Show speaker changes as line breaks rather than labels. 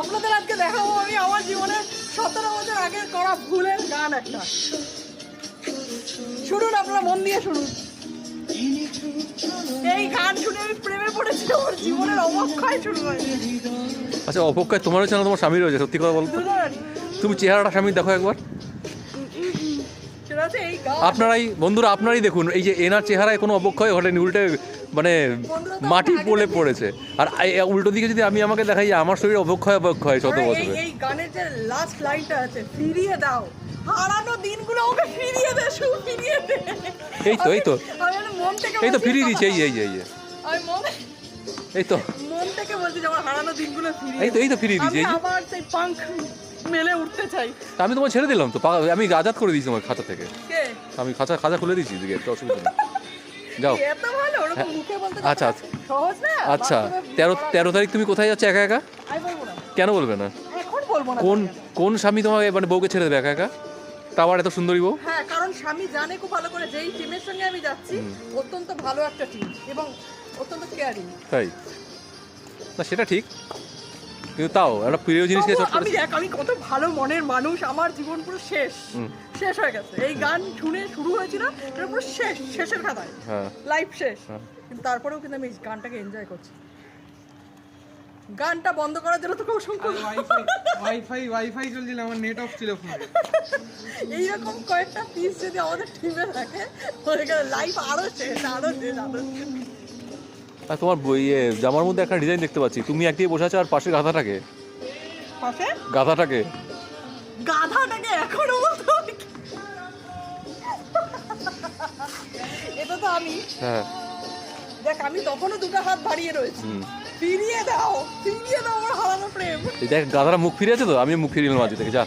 আপনাদের আজকে দেখাবো আমি আমার জীবনে 17 বছর আগে করা ভুলের গান একটা। শুনুন, আপনারা মন দিয়ে শুনুন। এই গান শুনে আমি প্রেমে পড়েছি, আমার জীবনের অবক্ষয় শুরু হয়েছে।
আচ্ছা, অপক্ষয় তোমার হচ্ছে না, তোমার স্বামী রয়েছে? সত্যি কথা বলতো, তুমি চেহারাটা স্বামী দেখো একবার। আপনারাই বন্ধুরা, আপনারাই দেখুন, এই যে এনার চেহারায় কোনো অবক্ষয় ঘটেনি, উল্টে মানে মাটি পড়ে পড়েছে। আর উল্টো দিকে যদি আমি আমাকে দেখাই, আমার শরীরে অবক্ষয় শত বছরে।
এই গানের যে লাস্ট লাইনটা আছে, ফিরিয়ে দাও হারানো দিনগুলো, ওকে ফিরিয়ে দে, ফিরিয়ে দে।
এই তো
মন থেকে
এই তো ফিরিয়ে দিচ্ছে, এই এই তো
মন থেকে বলছি যে আমার হারানো দিনগুলো ফিরিয়ে,
এই তো ফিরিয়ে দিচ্ছে।
আবার সেই পাঙ্খ মেলে উঠতে চাই।
আমি তোমায় ছেড়ে দিলাম তো, আমি আজাদ করে দিয়েছি তোমার খাঁচা থেকে। আমি খাঁচা খুলে দিয়েছি, দিকে একটা অসুবিধা নেই, যাও। আচ্ছা
সহজ না।
আচ্ছা, 13 তারিখ তুমি কোথায় যাচ্ছ একা একা? কেন বলবে না?
এখন বলবো না।
কোন স্বামী তোমাকে মানে বউকে ছেড়ে দেবে একা একা, তা আবার এত সুন্দরী বউ?
হ্যাঁ, কারণ স্বামী জানে খুব ভালো করে যেই টিমের সঙ্গে আমি যাচ্ছি অত্যন্ত ভালো একটা টিম এবং অত্যন্ত কেয়ারিং।
তাই না, সেটা ঠিক, কিন্তু তাও একটা প্রিয় জিনিসকে
আমি কত ভালো মনের মানুষ, আমার জীবন পুরো শেষ হয়ে গেছে। এই গান শুনে শুরু হয়েছিল, এটা পুরো শেষের খাতায়, লাইফ শেষ। কিন্তু তারপরেও কিন্তু আমি গানটাকে এনজয় করছি। গানটা বন্ধ করার জন্য তোকে অসংখ্য
ওয়াইফাই চলছিল, আমার নেট অফ ছিল ফোনে।
এইরকম কয়েকটা পিস যদি আমাদের টিমে থাকে, হয়ে গেলে লাইফ আরো শেষ।
আর তোমার বইয়ে জামার মধ্যে একটা ডিজাইন দেখতে পাচ্ছি, তুমি একদিকে বসে আছো আর পাশে গাধাটাকে
এখনো বলতে হবে? এটা তো আমি।
হ্যাঁ
দেখ, আমি তখনও দুটো হাত বাড়িয়ে রয়েছি। ফিরিয়ে দাও আমার হারানো প্রেম।
দেখ, গাধারা মুখ ফিরে আছে তো, আমি মুখ ফিরিয়ে নিলাম আজ থেকে, যা।